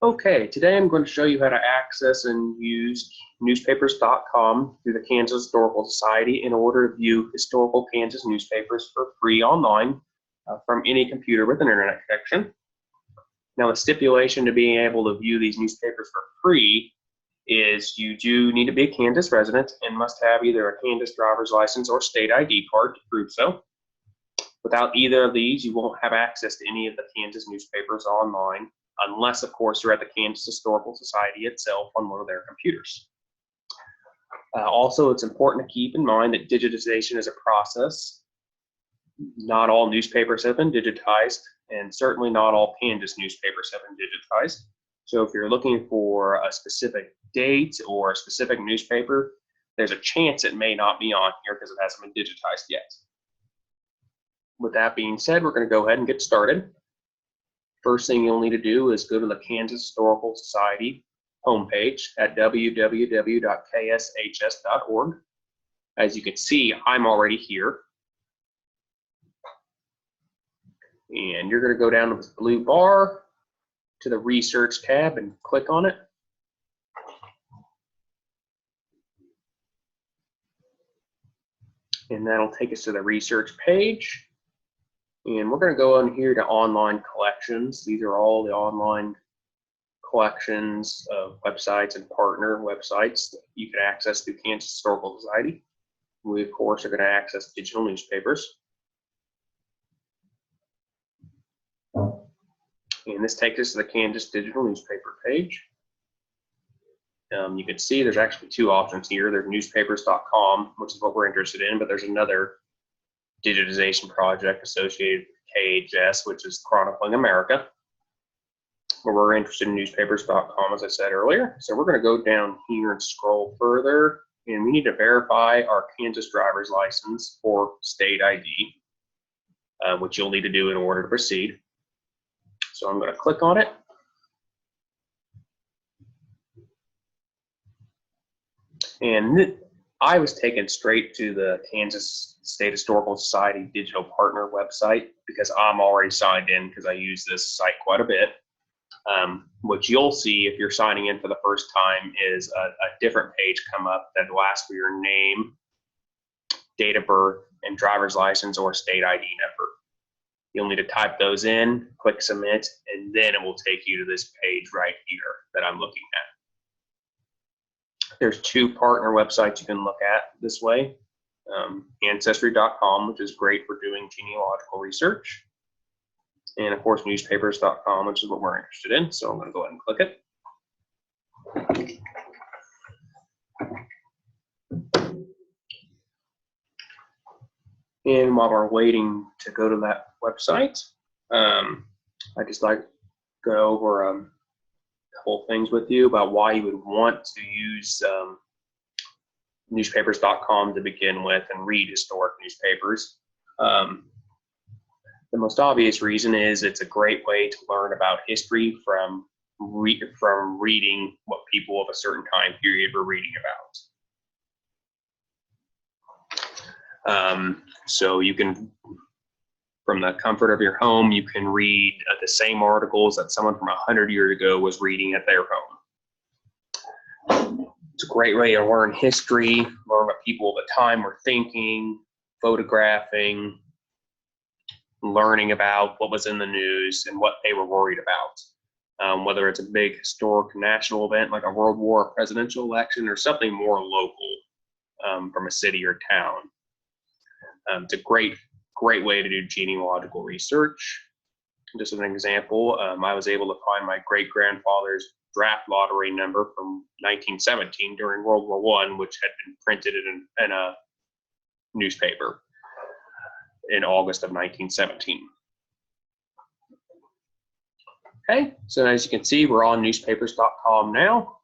Okay, today I'm going to show you how to access and use newspapers.com through the Kansas Historical Society in order to view historical Kansas newspapers for free online from any computer with an internet connection. Now, the stipulation to being able to view these newspapers for free is you do need to be a Kansas resident and must have either a Kansas driver's license or state ID card to prove so. Without either of these, you won't have access to any of the Kansas newspapers online, unless, of course, you're at the Kansas Historical Society itself on one of their computers. Also, it's important to keep in mind that digitization is a process. Not all newspapers have been digitized, and certainly not all Kansas newspapers have been digitized. So if you're looking for a specific date or a specific newspaper, there's a chance it may not be on here because it hasn't been digitized yet. With that being said, we're going to go ahead and get started. First thing you'll need to do is go to the Kansas Historical Society homepage at www.kshs.org. As you can see, I'm already here. And you're going to go down to this blue bar to the Research tab and click on it. And that'll take us to the research page. And we're going to go on here to online collections. These are all the online collections of websites and partner websites that you can access through Kansas Historical Society. We, of course, are going to access digital newspapers. And this takes us to the Kansas digital newspaper page. You can see there's actually two options here. There's newspapers.com, which is what we're interested in, but there's another digitization project associated with KHS, which is Chronicling America. But we're interested in newspapers.com, as I said earlier. So we're going to go down here and scroll further, and we need to verify our Kansas driver's license or state ID, which you'll need to do in order to proceed. So I'm going to click on it. And I was taken straight to the Kansas State Historical Society digital partner website because I'm already signed in because I use this site quite a bit. What you'll see if you're signing in for the first time is a different page come up that will ask for your name, date of birth, and driver's license or state ID number. You'll need to type those in, click submit, and then it will take you to this page right here that I'm looking at. There's two partner websites you can look at this way. Ancestry.com, which is great for doing genealogical research. And of course, newspapers.com, which is what we're interested in. So I'm going to go ahead and click it. And while we're waiting to go to that website, I just like to go over a couple things with you about why you would want to use newspapers.com to begin with and read historic newspapers. The most obvious reason is it's a great way to learn about history from reading what people of a certain time period were reading about. So you can, from the comfort of your home, you can read the same articles that someone from 100 years ago was reading at their home. It's a great way to learn history, learn what people of the time were thinking, photographing, learning about what was in the news and what they were worried about. Whether it's a big historic national event like a World War presidential election or something more local from a city or town. It's a great way to do genealogical research. Just as an example, I was able to find my great-grandfather's draft lottery number from 1917 during World War I, which had been printed in a newspaper in August of 1917. Okay, so as you can see, we're on newspapers.com now,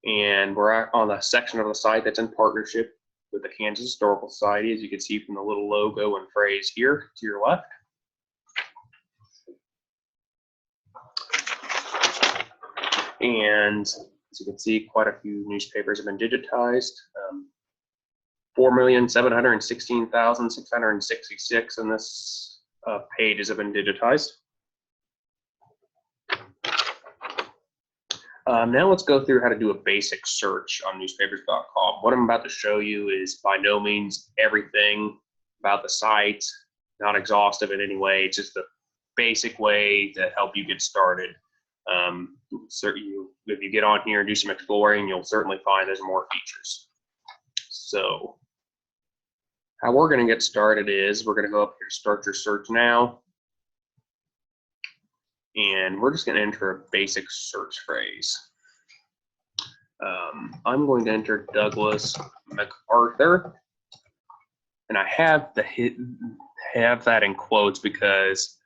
and we're on the section of the site that's in partnership with the Kansas Historical Society, as you can see from the little logo and phrase here to your left. And as you can see, quite a few newspapers have been digitized. 4,716,666 in this pages have been digitized. Now let's go through how to do a basic search on newspapers.com. What I'm about to show you is by no means everything about the site, not exhaustive in any way. It's just a basic way to help you get started. If you get on here and do some exploring, you'll certainly find there's more features. So how we're going to get started is we're going to go up here to start your search now. And we're just going to enter a basic search phrase. I'm going to enter Douglas MacArthur, and I have that in quotes because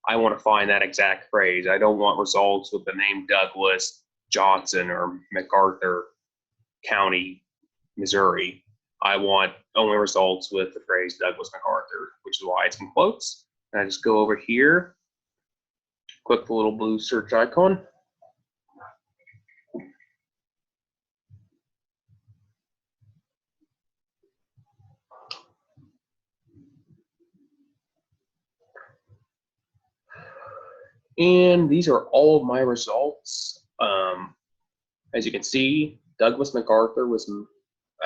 I want to find that exact phrase. I don't want results with the name Douglas, Johnson, or MacArthur County, Missouri. I want only results with the phrase Douglas MacArthur, which is why it's in quotes. And I just go over here, click the little blue search icon. And these are all of my results. As you can see, Douglas MacArthur was,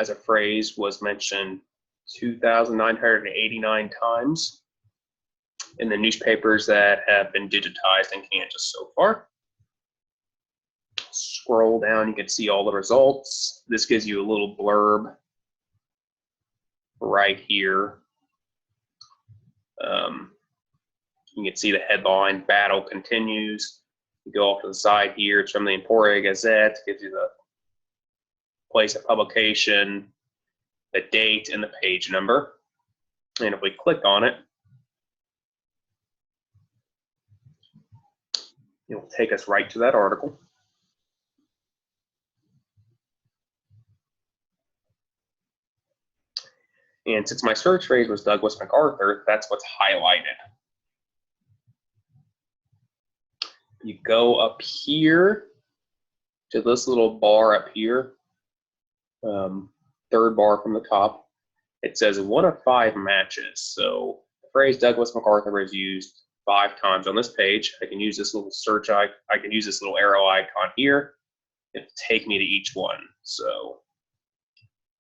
as a phrase, was mentioned 2,989 times in the newspapers that have been digitized in Kansas so far. Scroll down, you can see all the results. This gives you a little blurb right here. You can see the headline, "Battle Continues." You go off to the side here, it's from the Emporia Gazette, gives you the place of publication, the date, and the page number. And if we click on it, it will take us right to that article. And since my search phrase was Douglas MacArthur, that's what's highlighted. You go up here to this little bar up here, third bar from the top. It says 1 of 5 matches. So the phrase Douglas MacArthur is used 5 times on this page. I can use this little search I can use this little arrow icon here. It'll take me to each one. So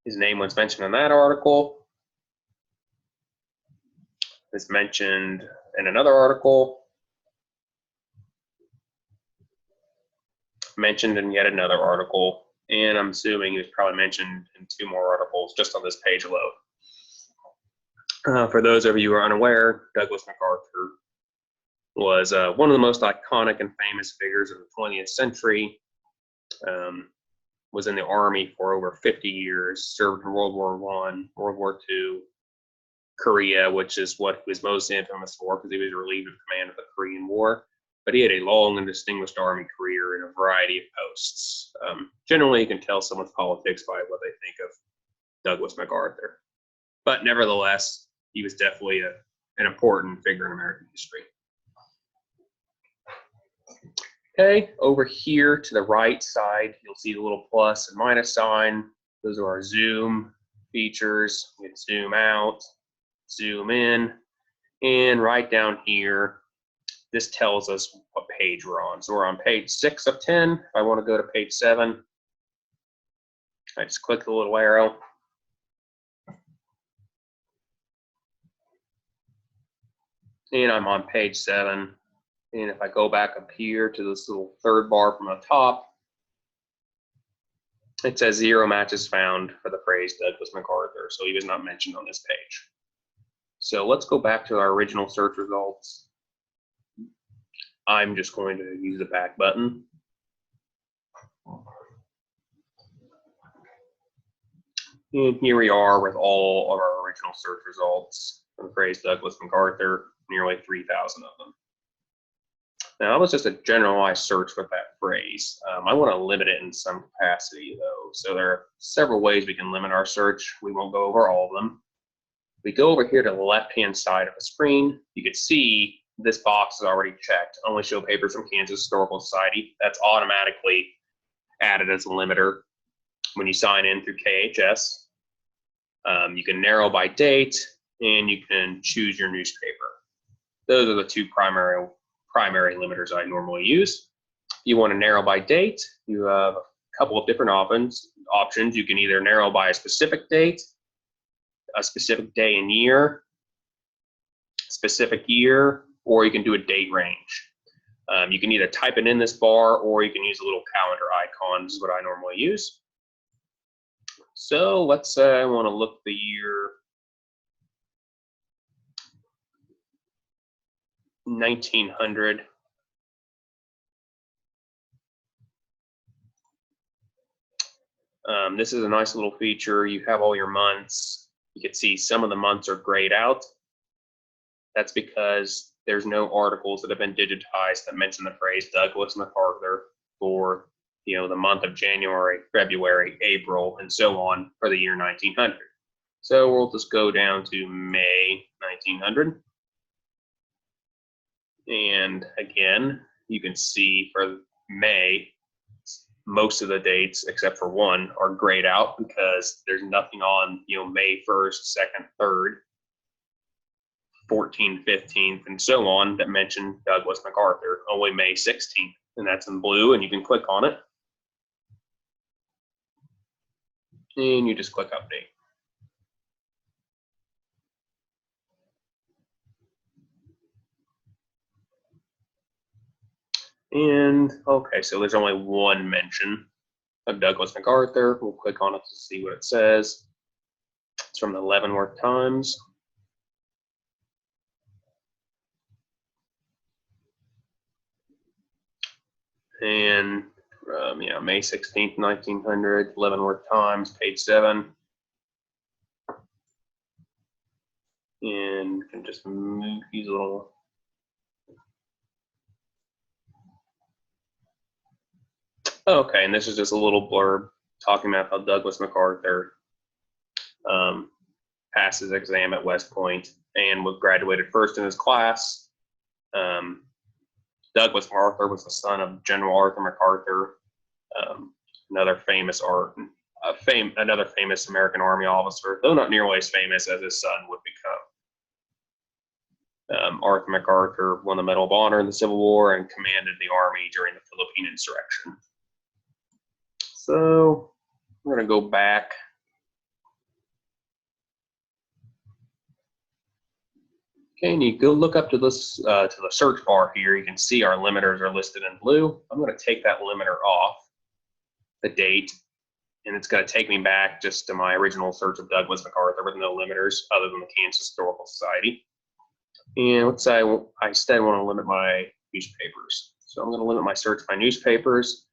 his name was mentioned in that article. It's mentioned in another article. Mentioned in yet another article, and I'm assuming he was probably mentioned in 2 more articles just on this page alone. For those of you who are unaware, Douglas MacArthur was one of the most iconic and famous figures of the 20th century. Was in the Army for over 50 years, served in World War I, World War II, Korea, which is what he was most infamous for because he was relieved of command of the Korean War. But he had a long and distinguished Army career in a variety of posts. Generally, you can tell someone's politics by what they think of Douglas MacArthur. But nevertheless, he was definitely an important figure in American history. Okay, over here to the right side, you'll see the little plus and minus sign. Those are our zoom features. You can zoom out, zoom in, and right down here, this tells us what page we're on. So we're on page 6 of 10. If I want to go to page 7, I just click the little arrow. And I'm on page 7. And if I go back up here to this little third bar from the top, it says 0 matches found for the phrase Douglas MacArthur. So he was not mentioned on this page. So let's go back to our original search results. I'm just going to use the back button. And here we are with all of our original search results for the phrase Douglas MacArthur, nearly 3,000 of them. Now, that was just a generalized search with that phrase. I want to limit it in some capacity, though. So there are several ways we can limit our search. We won't go over all of them. We go over here to the left-hand side of the screen. You can see this box is already checked. Only show papers from Kansas Historical Society. That's automatically added as a limiter when you sign in through KHS. You can narrow by date, and you can choose your newspaper. Those are the 2 primary limiters I normally use. You want to narrow by date. You have a couple of different options. You can either narrow by a specific date, a specific day and year, specific year, or you can do a date range. You can either type it in this bar or you can use a little calendar icon. This is what I normally use. So let's say I want to look the year 1900. This is a nice little feature. You have all your months. You can see some of the months are grayed out. That's because there's no articles that have been digitized that mention the phrase Douglas MacArthur for the month of January, February, April, and so on for the year 1900. So we'll just go down to May 1900. And again, you can see for May, most of the dates except for one are grayed out because there's nothing on May 1st, 2nd, 3rd, 14th, 15th, and so on that mention Douglas MacArthur. Only May 16th, and that's in blue, and you can click on it. And you just click update. And okay, so there's only one mention of Douglas MacArthur. We'll click on it to see what it says. It's from the Leavenworth Times. And May 16th, 1900, Leavenworth Times, page 7. And can just move these little. Okay, and this is just a little blurb talking about how Douglas MacArthur passed his exam at West Point and was graduated first in his class. Douglas MacArthur was the son of General Arthur MacArthur, another famous American Army officer, though not nearly as famous as his son would become. Arthur MacArthur won the Medal of Honor in the Civil War and commanded the army during the Philippine insurrection. So we're going to go back. Okay, and you go look up to this to the search bar here. You can see our limiters are listed in blue. I'm going to take that limiter off, the date, and it's going to take me back just to my original search of Douglas MacArthur with no limiters other than the Kansas Historical Society. And let's say I instead want to limit my newspapers. So I'm going to limit my search by newspapers.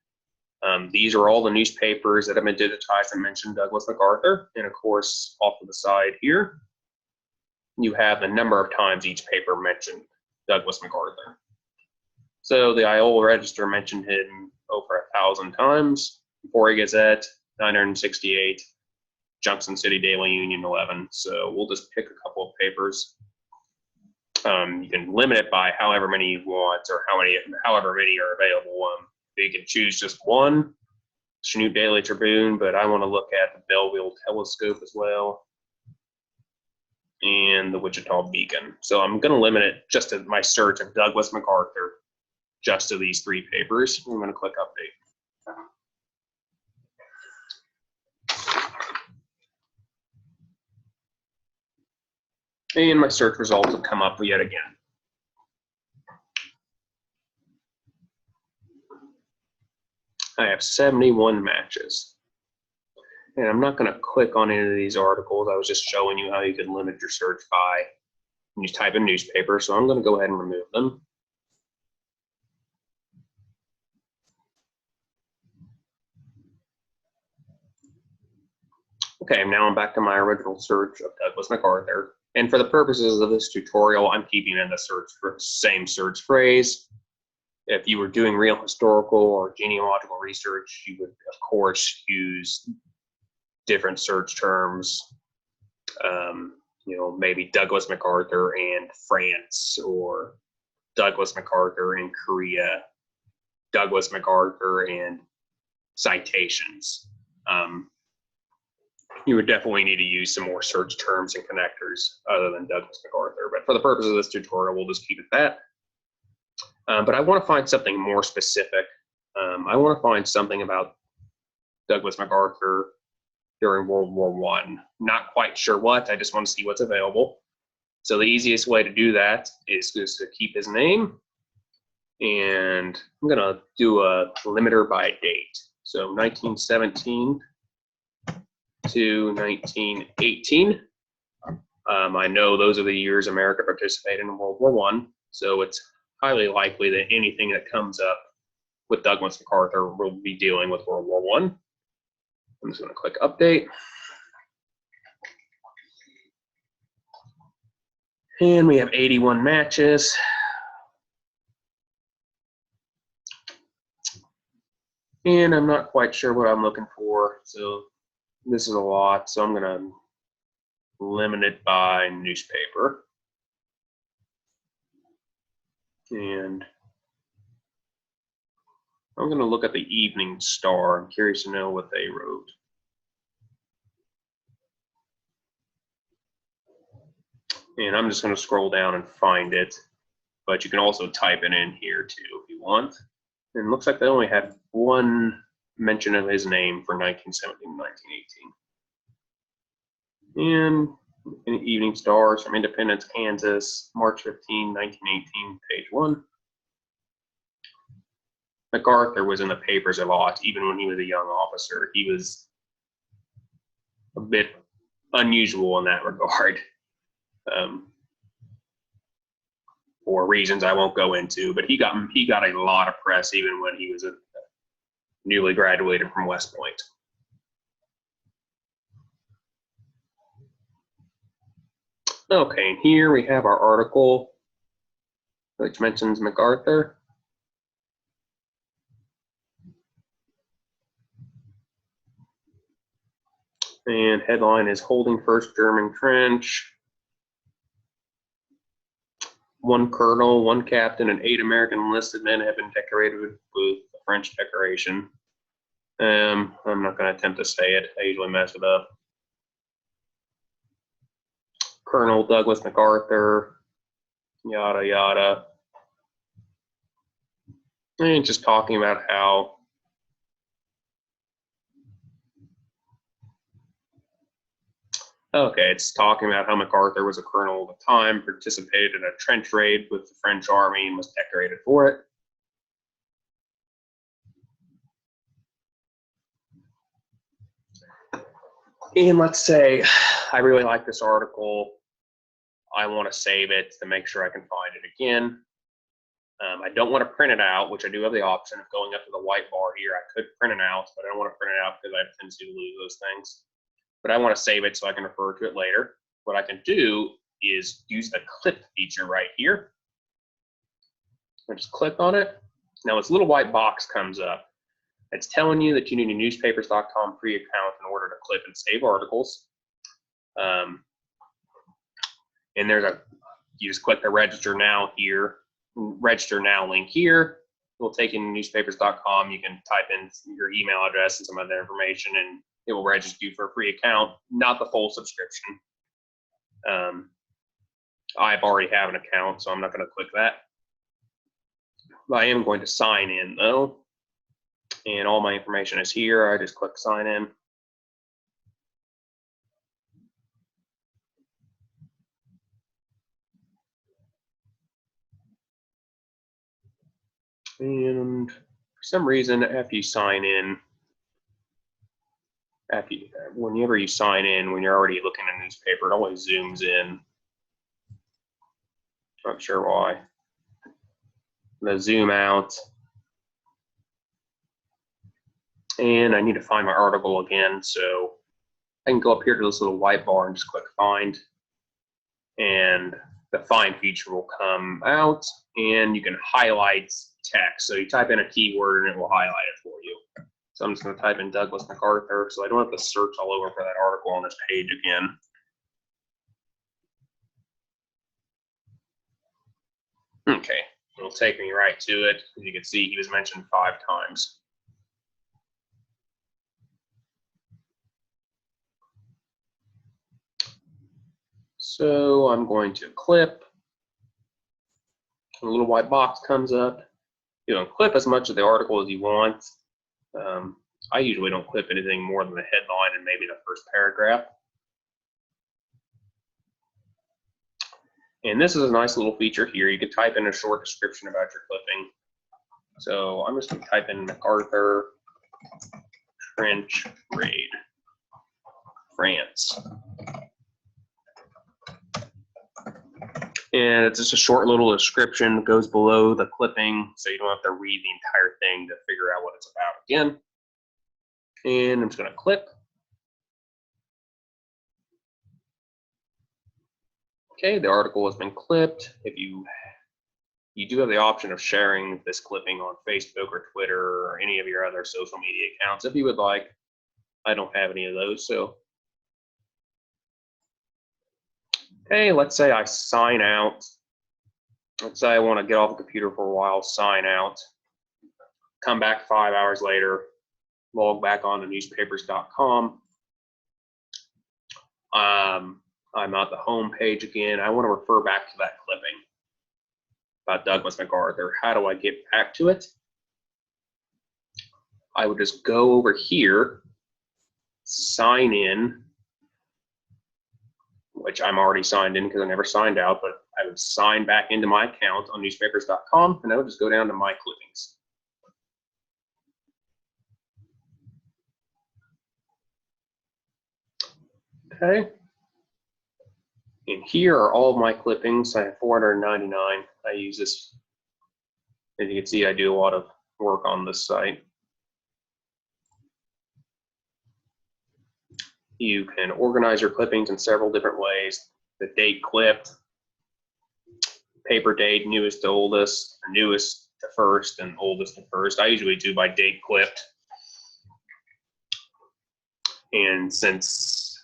These are all the newspapers that have been digitized and mentioned Douglas MacArthur. And of course, off to the side here, you have the number of times each paper mentioned Douglas MacArthur. So the Iowa Register mentioned him over 1,000 times, Emporia Gazette 968, Junction City Daily Union 11. So we'll just pick a couple of papers. You can limit it by however many you want or however many are available. You can choose just one, Chanute Daily Tribune, but I want to look at the Belleville Telescope as well, and the Wichita Beacon. So I'm going to limit it just to my search of Douglas MacArthur, just to these 3 papers. I'm going to click update. And my search results have come up yet again. I have 71 matches. And I'm not going to click on any of these articles. I was just showing you how you can limit your search by when you type in newspaper. So I'm going to go ahead and remove them. Okay, now I'm back to my original search of Douglas MacArthur. And for the purposes of this tutorial, I'm keeping in the same search phrase. If you were doing real historical or genealogical research, you would, of course, use different search terms. Maybe Douglas MacArthur and France, or Douglas MacArthur and Korea, Douglas MacArthur and citations. You would definitely need to use some more search terms and connectors other than Douglas MacArthur. But for the purpose of this tutorial, we'll just keep it that. But I want to find something more specific I want to find something about Douglas MacArthur during World War I. Not quite sure what, I just want to see what's available. So the easiest way to do that is just to keep his name, and I'm gonna do a limiter by date. So 1917 to 1918. I know those are the years America participated in World War I, so it's highly likely that anything that comes up with Douglas MacArthur will be dealing with World War I. I'm just going to click update. And we have 81 matches. And I'm not quite sure what I'm looking for, so this is a lot, so I'm going to limit it by newspaper. And I'm going to look at the Evening Star. I'm curious to know what they wrote. And I'm just going to scroll down and find it, but you can also type it in here too if you want. And it looks like they only had one mention of his name for 1917 and 1918. And in Evening Stars from Independence, Kansas, March 15, 1918, page 1. MacArthur was in the papers a lot, even when he was a young officer. He was a bit unusual in that regard, for reasons I won't go into. But he got a lot of press even when he was newly graduated from West Point. Okay, and here we have our article, which mentions MacArthur. And headline is Holding First German Trench. 1 colonel, 1 captain, and 8 American enlisted men have been decorated with the French decoration. I'm not going to attempt to say it. I usually mess it up. Colonel Douglas MacArthur, yada, yada. And just talking about how it's talking about how MacArthur was a colonel at the time, participated in a trench raid with the French army, and was decorated for it. And let's say I really like this article. I want to save it to make sure I can find it again. I don't want to print it out, which I do have the option of going up to the white bar here. I could print it out, but I don't want to print it out because I have a tendency to lose those things. But I want to save it so I can refer to it later. What I can do is use the clip feature right here. I just click on it. Now this little white box comes up. It's telling you that you need a newspapers.com free account in order to clip and save articles. And you just click the register now here, register now link here. It will take you to newspapers.com. You can type in your email address and some other information, and it will register you for a free account, not the full subscription. I've already have an account, so I'm not going to click that. But I am going to sign in though, and all my information is here. I just click sign in. And for some reason, after you sign in, whenever you sign in, when you're already looking at a newspaper, it always zooms in. Not sure why. I'm going to zoom out. And I need to find my article again, so I can go up here to this little white bar and just click find. And the find feature will come out, and you can highlight text. So you type in a keyword and it will highlight it for you. So I'm just going to type in Douglas MacArthur so I don't have to search all over for that article on this page again. Okay, it'll take me right to it. As you can see, he was mentioned 5 times. So I'm going to clip. A little white box comes up. You can clip as much of the article as you want. I usually don't clip anything more than the headline and maybe the first paragraph. And this is a nice little feature here. You can type in a short description about your clipping. So I'm just going to type in MacArthur Trench Raid, France. And it's just a short little description that goes below the clipping, so you don't have to read the entire thing to figure out what it's about again. And I'm just going to clip. Okay, the article has been clipped. If you do have the option of sharing this clipping on Facebook or Twitter or any of your other social media accounts if you would like. I don't have any of those, so. Okay, let's say I sign out. Let's say I want to get off the computer for a while, sign out, come back 5 hours later, log back on to newspapers.com. I'm at the home page again. I want to refer back to that clipping about Douglas MacArthur. How do I get back to it? I would just go over here, sign in, which I'm already signed in because I never signed out, but I would sign back into my account on newspapers.com, and I would just go down to my clippings. Okay. And here are all of my clippings. I have 499. I use this. As you can see, I do a lot of work on this site. You can organize your clippings in several different ways. The date clipped, paper date, newest to oldest, newest to first, and oldest to first. I usually do by date clipped. And since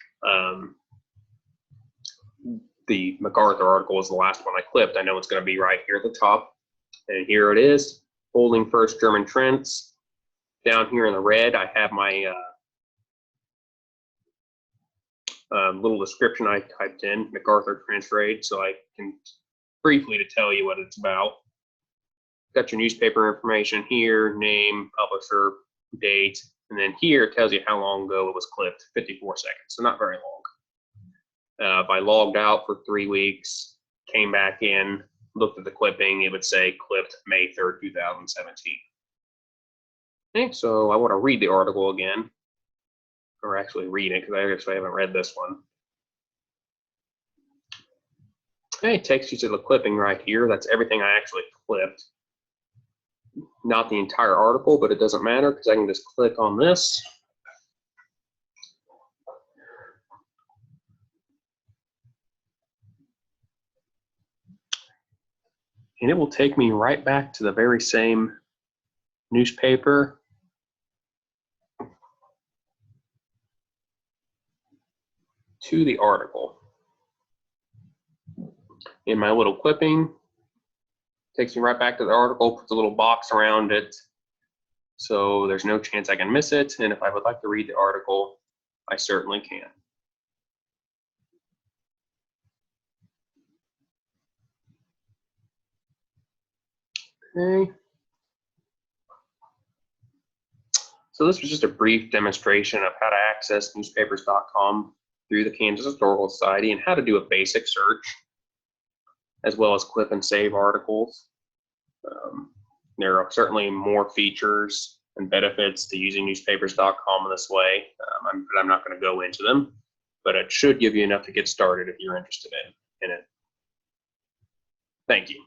the MacArthur article is the last one I clipped, I know it's going to be right here at the top. And here it is, holding first German trench. Down here in the red, I have my little description I typed in, MacArthur Trench Raid, so I can briefly to tell you what it's about. Got your newspaper information here, name, publisher, date, and then here it tells you how long ago it was clipped, 54 seconds, so not very long. If I logged out for 3 weeks, came back in, looked at the clipping, it would say clipped May 3rd, 2017. Okay, so I want to read the article again, or actually read it because I actually haven't read this one. Okay, it takes you to the clipping right here. That's everything I actually clipped. Not the entire article, but it doesn't matter because I can just click on this. And it will take me right back to the very same newspaper. To the article. In my little clipping, takes me right back to the article, puts a little box around it, so there's no chance I can miss it. And if I would like to read the article, I certainly can. Okay. So this was just a brief demonstration of how to access newspapers.com through the Kansas Historical Society and how to do a basic search, as well as clip and save articles. There are certainly more features and benefits to using newspapers.com in this way, but I'm not going to go into them, but it should give you enough to get started if you're interested in it. Thank you.